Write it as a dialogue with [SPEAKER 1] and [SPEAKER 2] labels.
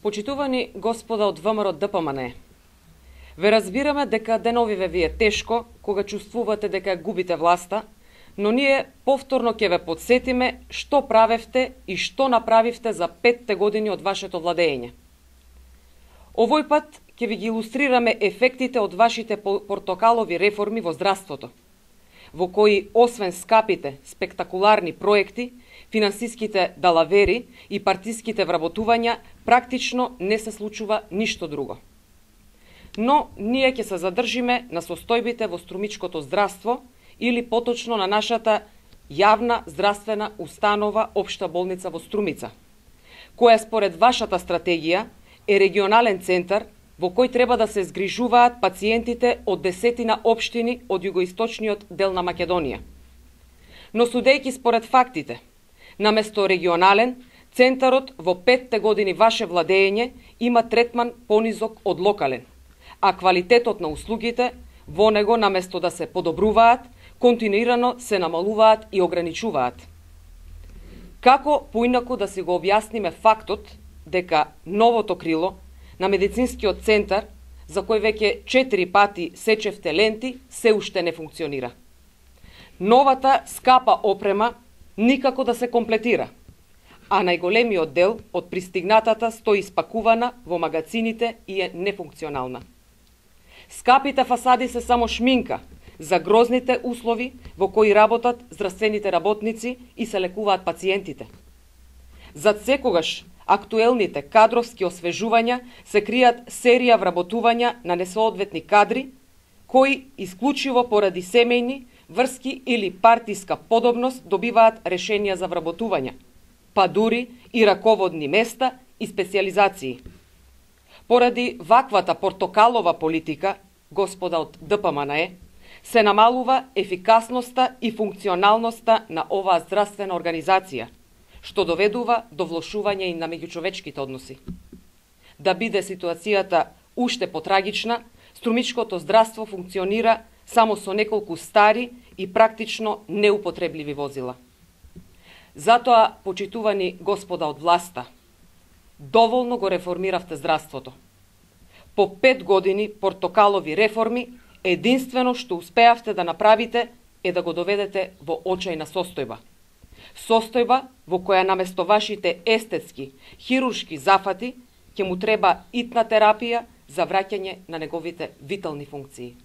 [SPEAKER 1] Почитувани господа од ВМРО ДПМН, ве разбираме дека деновиве ви е тешко кога чувствувате дека губите власта, но ние повторно ќе ве подсетиме што правевте и што направивте за 5 години од вашето владење. Овој пат ќе ви ги илустрираме ефектите од вашите портокалови реформи во здравството, во кои освен скапите, спектакуларни проекти, финансиските далавери и партиските вработувања, практично не се случува ништо друго. Но ние ќе се задржиме на состојбите во струмичкото здравство или поточно на нашата јавна здравствена установа Општа болница во Струмица, која според вашата стратегија е регионален центар во кој треба да се згрижуваат пациентите од 10 општини од југоисточниот дел на Македонија. Но судејќи според фактите, наместо регионален, центарот во 5 години ваше владење има третман понизок од локален, а квалитетот на услугите во него наместо да се подобруваат, континуирано се намалуваат и ограничуваат. Како поинаку да си го објасниме фактот дека новото крило на медицинскиот центар, за кој веќе 4 пати сечевте ленти, се уште не функционира. Новата скапа опрема никако да се комплетира, а најголемиот дел од пристигнатата стои испакувана во магацините и е нефункционална. Скапите фасади се само шминка за грозните услови во кои работат здравствените работници и се лекуваат пациентите. Зад секогаш актуелните кадровски освежувања се кријат серија вработувања на несоодветни кадри, кои исклучиво поради семејни, врски или партиска подобност добиваат решенија за вработувања, па дури и раководни места и специјализации. Поради ваквата портокалова политика, господа од ДПМН, се намалува ефикасноста и функционалноста на оваа здравствена организација, што доведува до влошување и на меѓучовечките односи. Да биде ситуацијата уште потрагична, струмичкото здравство функционира само со неколку стари и практично неупотребливи возила. Затоа, почитувани господа од власта, доволно го реформиравте здравството. По 5 години портокалови реформи, единствено што успеавте да направите е да го доведете во очајна состојба. Состојба во која наместо вашите естетски, хируршки зафати ќе му треба итна терапија за враќање на неговите витални функции.